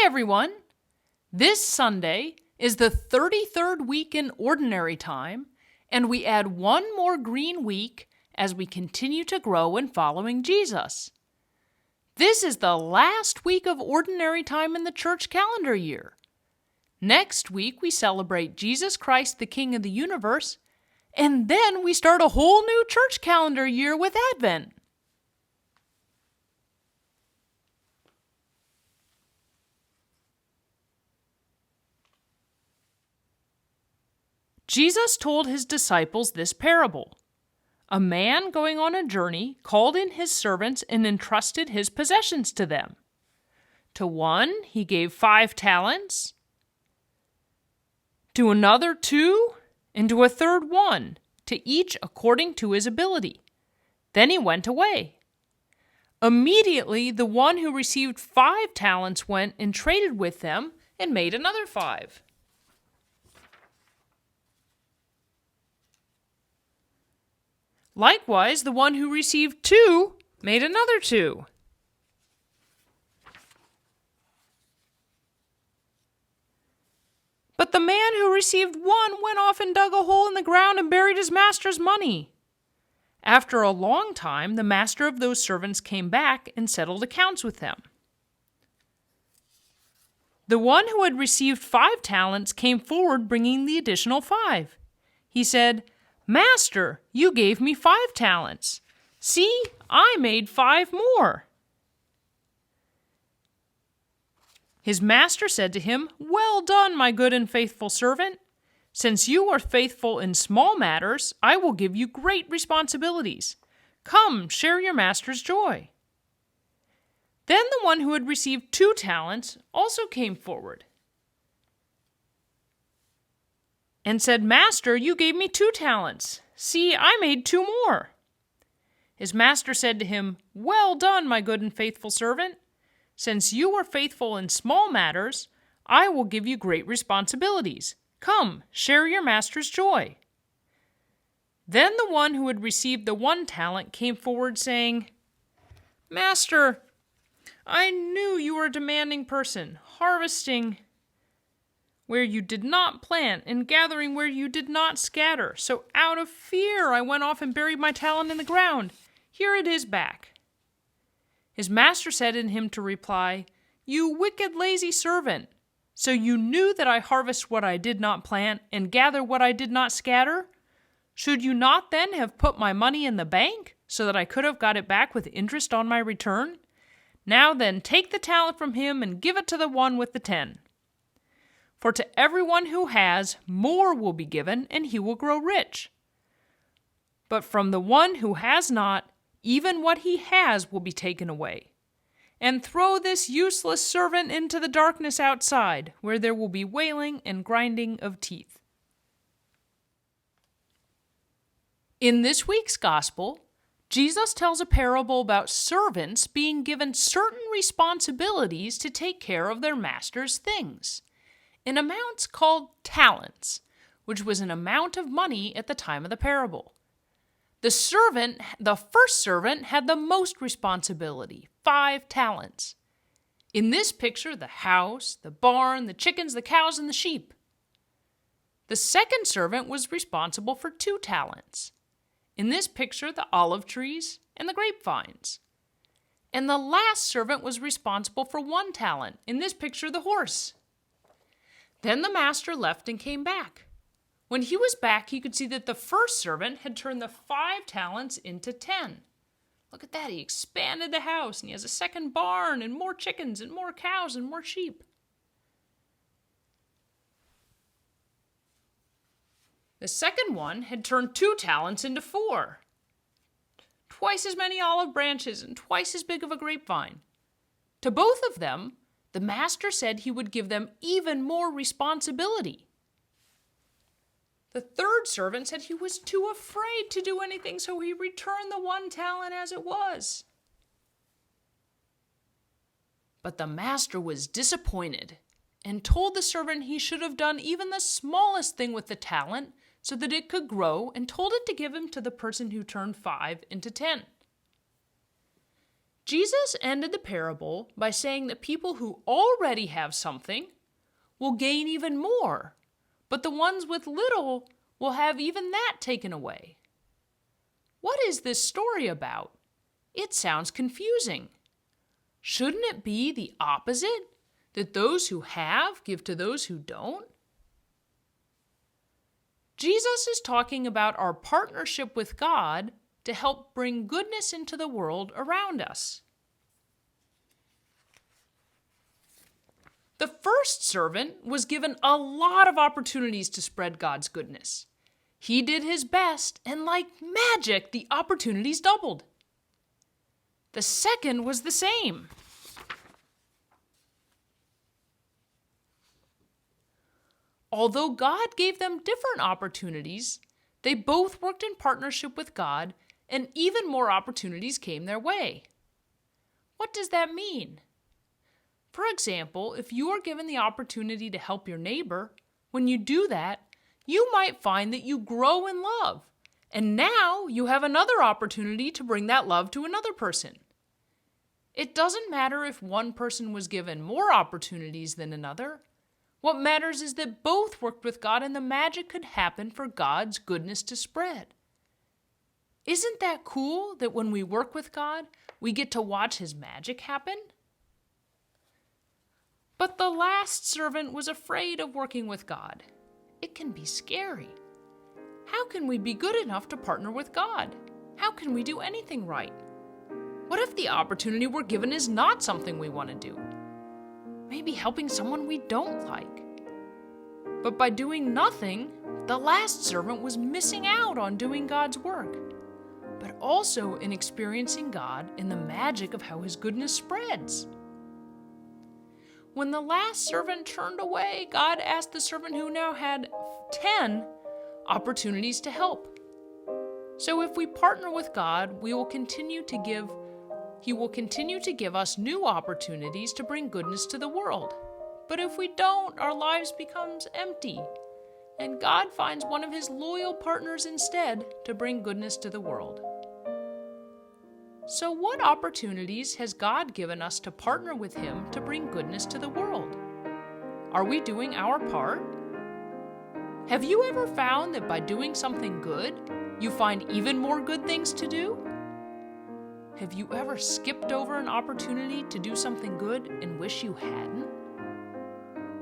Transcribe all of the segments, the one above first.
everyone! This Sunday is the 33rd week in Ordinary Time, and we add one more green week as we continue to grow in following Jesus. This is the last week of Ordinary Time in the church calendar year. Next week we celebrate Jesus Christ, the King of the universe, and then we start a whole new church calendar year with Advent. Jesus told his disciples this parable. A man going on a journey called in his servants and entrusted his possessions to them. To one he gave 5 talents, to another 2, and to a third 1, to each according to his ability. Then he went away. Immediately the one who received 5 talents went and traded with them and made another 5. Likewise, the one who received 2 made another 2. But the man who received 1 went off and dug a hole in the ground and buried his master's money. After a long time, the master of those servants came back and settled accounts with them. The one who had received 5 talents came forward bringing the additional 5. He said, "Master, you gave me 5 talents. See, I made 5 more." His master said to him, "Well done, my good and faithful servant. Since you are faithful in small matters, I will give you great responsibilities. Come, share your master's joy." Then the one who had received 2 talents also came forward and said, "Master, you gave me 2 talents. See, I made 2 more." His master said to him, "Well done, my good and faithful servant. Since you are faithful in small matters, I will give you great responsibilities. Come, share your master's joy." Then the one who had received the 1 talent came forward saying, "Master, I knew you were a demanding person, harvesting where you did not plant and gathering where you did not scatter. So out of fear I went off and buried my talent in the ground. Here it is back." His master said to him to reply, "You wicked, lazy servant. So you knew that I harvest what I did not plant and gather what I did not scatter? Should you not then have put my money in the bank so that I could have got it back with interest on my return? Now then, take the talent from him and give it to the one with the 10. For to everyone who has, more will be given, and he will grow rich. But from the one who has not, even what he has will be taken away. And throw this useless servant into the darkness outside, where there will be wailing and grinding of teeth." In this week's Gospel, Jesus tells a parable about servants being given certain responsibilities to take care of their master's things, in amounts called talents, which was an amount of money at the time of the parable. The first servant, had the most responsibility, 5 talents. In this picture, the house, the barn, the chickens, the cows, and the sheep. The second servant was responsible for 2 talents. In this picture, the olive trees and the grapevines. And the last servant was responsible for 1 talent. In this picture, the horse. Then the master left and came back. When he was back, he could see that the first servant had turned the 5 talents into 10. Look at that, he expanded the house, and he has a second barn, and more chickens, and more cows, and more sheep. The second one had turned 2 talents into 4. Twice as many olive branches, and twice as big of a grapevine. To both of them, the master said he would give them even more responsibility. The third servant said he was too afraid to do anything, so he returned the 1 talent as it was. But the master was disappointed and told the servant he should have done even the smallest thing with the talent so that it could grow, and told it to give him to the person who turned 5 into 10. Jesus ended the parable by saying that people who already have something will gain even more, but the ones with little will have even that taken away. What is this story about? It sounds confusing. Shouldn't it be the opposite? That those who have give to those who don't? Jesus is talking about our partnership with God to help bring goodness into the world around us. The first servant was given a lot of opportunities to spread God's goodness. He did his best, and like magic, the opportunities doubled. The second was the same. Although God gave them different opportunities, they both worked in partnership with God, and even more opportunities came their way. What does that mean? For example, if you are given the opportunity to help your neighbor, when you do that, you might find that you grow in love, and now you have another opportunity to bring that love to another person. It doesn't matter if one person was given more opportunities than another. What matters is that both worked with God and the magic could happen for God's goodness to spread. Isn't that cool that when we work with God, we get to watch His magic happen? But the last servant was afraid of working with God. It can be scary. How can we be good enough to partner with God? How can we do anything right? What if the opportunity we're given is not something we want to do? Maybe helping someone we don't like. But by doing nothing, the last servant was missing out on doing God's work, but also in experiencing God in the magic of how His goodness spreads. When the last servant turned away, God asked the servant who now had 10 opportunities to help. So if we partner with God, He will continue to give us new opportunities to bring goodness to the world. But if we don't, our lives becomes empty, and God finds one of His loyal partners instead to bring goodness to the world. So what opportunities has God given us to partner with Him to bring goodness to the world? Are we doing our part? Have you ever found that by doing something good, you find even more good things to do? Have you ever skipped over an opportunity to do something good and wish you hadn't?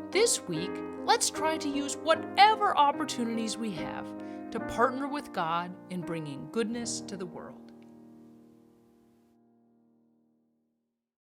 This week, let's try to use whatever opportunities we have to partner with God in bringing goodness to the world.